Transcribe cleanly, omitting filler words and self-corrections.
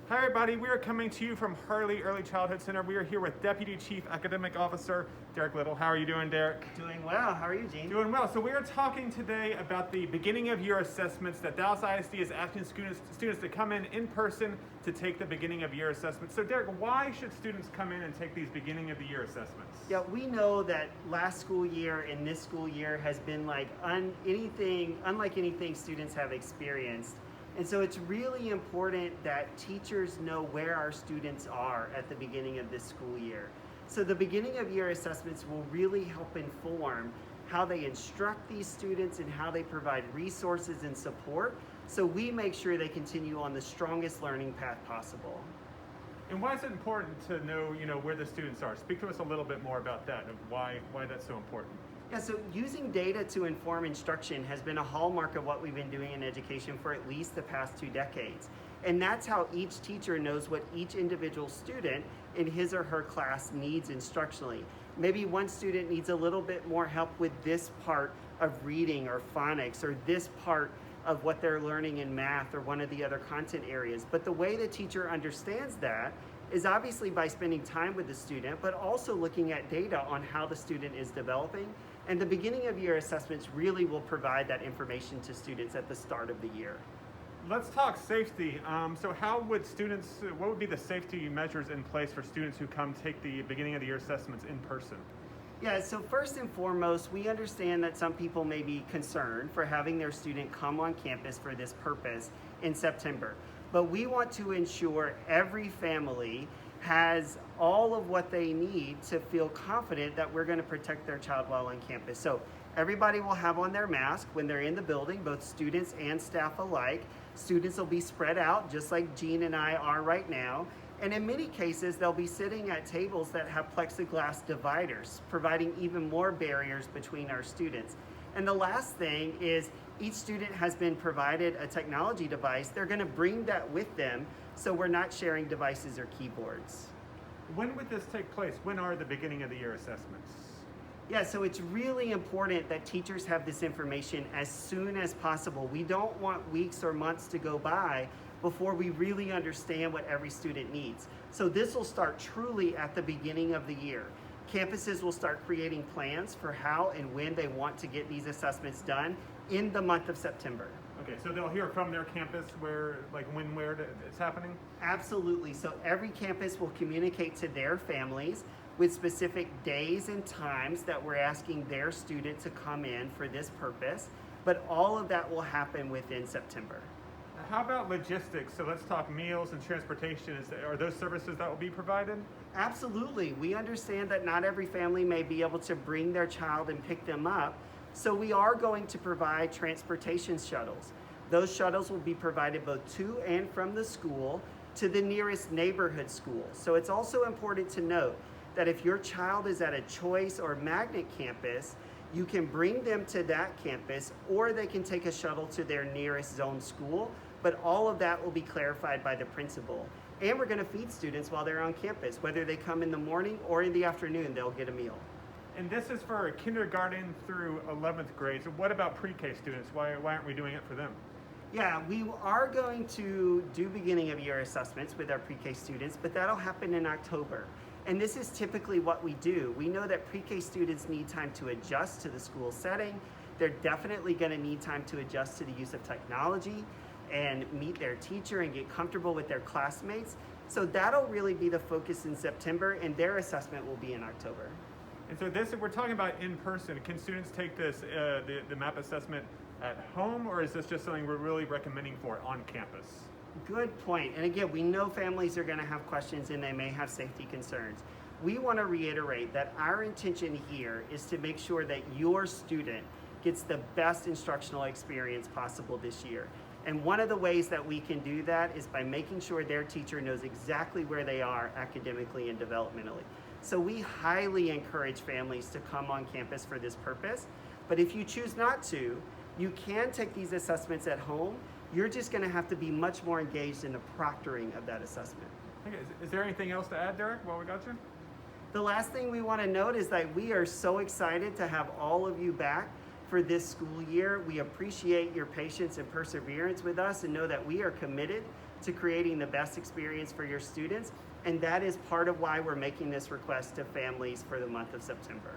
Hi everybody, we are coming to you from Harley Early Childhood Center. We are here with Deputy Chief Academic Officer Derek Little. How are you doing, Derek? Doing well. How are you, Gene? Doing well. So we are talking today about the beginning of year assessments that Dallas ISD is asking students to come in person to take the beginning of year assessments. So Derek, why should students come in and take these beginning of the year assessments? Yeah, we know that last school year and this school year has been like unlike anything students have experienced. And so it's really important that teachers know where our students are at the beginning of this school year. So the beginning of year assessments will really help inform how they instruct these students and how they provide resources and support, so we make sure they continue on the strongest learning path possible. And why is it important to know, where the students are? Speak to us a little bit more about that, of why that's so important. Yeah, so using data to inform instruction has been a hallmark of what we've been doing in education for at least the past 2 decades. And that's how each teacher knows what each individual student in his or her class needs instructionally. Maybe one student needs a little bit more help with this part of reading or phonics, or this part of what they're learning in math or one of the other content areas. But the way the teacher understands that is obviously by spending time with the student, but also looking at data on how the student is developing. And the beginning of year assessments really will provide that information to students at the start of the year. Let's talk safety. So what would be the safety measures in place for students who come take the beginning of the year assessments in person? Yeah, so first and foremost, we understand that some people may be concerned for having their student come on campus for this purpose in September. But we want to ensure every family has all of what they need to feel confident that we're going to protect their child while on campus. So everybody will have on their mask when they're in the building, both students and staff alike. Students will be spread out just like Jean and I are right now. And in many cases, they'll be sitting at tables that have plexiglass dividers, providing even more barriers between our students. And the last thing is each student has been provided a technology device. They're going to bring that with them, so we're not sharing devices or keyboards. When would this take place? When are the beginning of the year assessments? Yeah, so it's really important that teachers have this information as soon as possible. We don't want weeks or months to go by before we really understand what every student needs. So this will start truly at the beginning of the year. Campuses will start creating plans for how and when they want to get these assessments done in the month of September. Okay, so they'll hear from their campus where it's happening? Absolutely. So every campus will communicate to their families with specific days and times that we're asking their student to come in for this purpose, but all of that will happen within September. How about logistics? So let's talk meals and transportation. Are those services that will be provided? Absolutely. We understand that not every family may be able to bring their child and pick them up, so we are going to provide transportation shuttles. Those shuttles will be provided both to and from the school to the nearest neighborhood school. So it's also important to note that if your child is at a choice or magnet campus, you can bring them to that campus, or they can take a shuttle to their nearest zone school, but all of that will be clarified by the principal. And we're going to feed students while they're on campus. Whether they come in the morning or in the afternoon, they'll get a meal. And this is for kindergarten through 11th grade. So what about pre-K students? Why aren't we doing it for them? Yeah, we are going to do beginning of year assessments with our pre-K students, but that'll happen in October. And this is typically what we do. We know that pre-K students need time to adjust to the school setting. They're definitely going to need time to adjust to the use of technology and meet their teacher and get comfortable with their classmates. So that'll really be the focus in September, and their assessment will be in October. And so we're talking about in person. Can students take this, the MAP assessment at home, or is this just something we're really recommending for on campus? Good point. And again, we know families are going to have questions and they may have safety concerns. We want to reiterate that our intention here is to make sure that your student gets the best instructional experience possible this year. And one of the ways that we can do that is by making sure their teacher knows exactly where they are academically and developmentally. So we highly encourage families to come on campus for this purpose. But if you choose not to, you can take these assessments at home. You're just going to have to be much more engaged in the proctoring of that assessment. Okay. Is there anything else to add, Derek, while we got you? The last thing we want to note is that we are so excited to have all of you back for this school year. We appreciate your patience and perseverance with us and know that we are committed to creating the best experience for your students. And that is part of why we're making this request to families for the month of September.